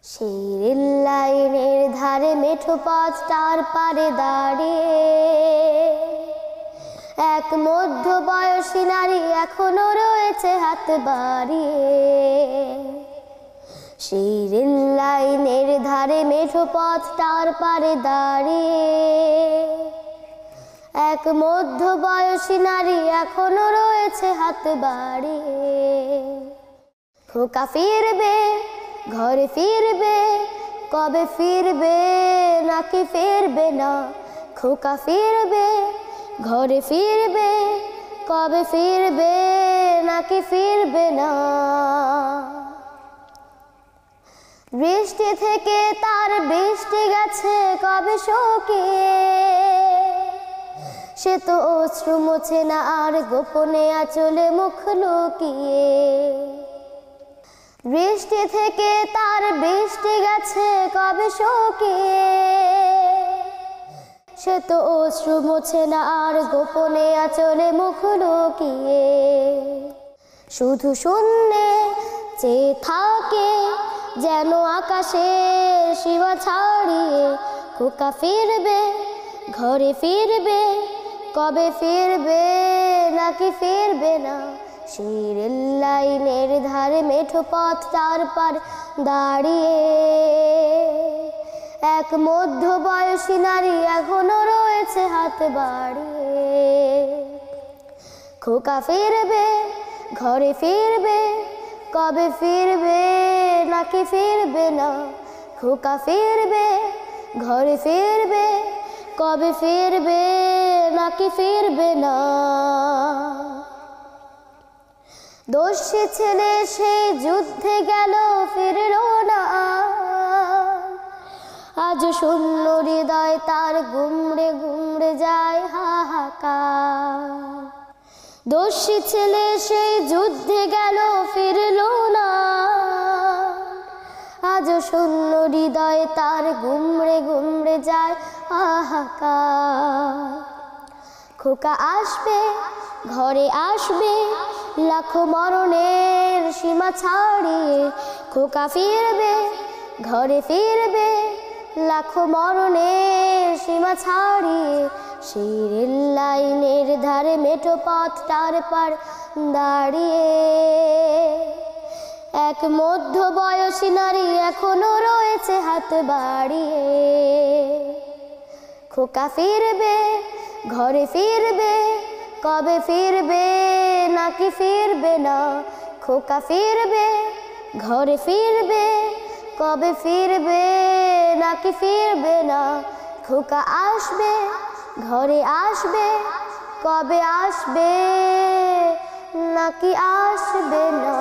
সেই রেল লাইনের ধারে মেঠো পথটার পারে দাঁড়িয়ে এক মধ্যবয়সী নারী এখনো রয়েছে হাত বাড়িয়ে। সেই রেল লাইনের ধারে মেঠো পথটার পারে দাঁড়িয়ে এক মধ্যবয়সী নারী এখনো রয়েছে হাত বাড়িয়ে। খোকা ফিরবে, ঘরে ফিরবে, কবে ফিরবে নাকি ফিরবে না? খোকা ফিরবে, ঘরে ফিরবে, কবে ফিরবে নাকি ফিরবে না? বৃষ্টি থেকে তার বৃষ্টি গেছে কবে শুকিয়ে, সে তো অশ্রু মোছে না আর গোপনে আঁচলে মুখ লুকিয়ে। বৃষ্টি থেকে তার বৃষ্টি গেছে কবে শুকিয়ে, সে তো অশ্রু মোছে না আর গোপনে আঁচলে মুখ লুকিয়ে। শুধু শূন্যে চেয়ে থাকে যেন আকাশের সীমা ছাড়িয়ে। খোকা ফিরবে, ঘরে ফিরবে, কবে ফিরবে নাকি ফিরবে না? সেই রেল লাইনের ধারে মেঠো পথটার পার দাঁড়িয়ে এক মধ্যবয়সী নারী এখনো রয়েছে হাত বাড়িয়ে। খোকা ফিরবে, ঘরে ফিরবে, কবে ফিরবে নাকি ফিরবে না? খোকা ফিরবে, ঘরে ফিরবে, কবে ফিরবে নাকি ফিরবে না? দোষী ছেলে সেই যুদ্ধে গেল ফিরল না, আজ শূন্য হৃদয় তার গুমড়ে গুমড়ে যায় হাহাকার। দোষী ছেলে সেই যুদ্ধে গেল ফিরল না, আজ শূন্য হৃদয় তার গুমড়ে গুমড়ে যায় হাহাকার। খোকা আসবে, ঘরে আসবে, লাখো মরণের সীমা ছাড়িয়ে। খোকা ফিরবে, ঘরে ফিরবে, লাখো মরণের সীমা ছাড়িয়ে। সেই রেল লাইনের ধারে মেঠো পথটার পার দাঁড়িয়ে এক মধ্যবয়সী নারী এখনো রয়েছে হাত বাড়িয়ে। খোকা ফিরবে, ঘরে ফিরবে, কবে ফিরবে নাকি ফিরবে না? খোকা ফিরবে, ঘরে ফিরবে, কবে ফিরবে নাকি ফিরবে না? খোকা আসবে, ঘরে আসবে, কবে আসবে নাকি আসবে না?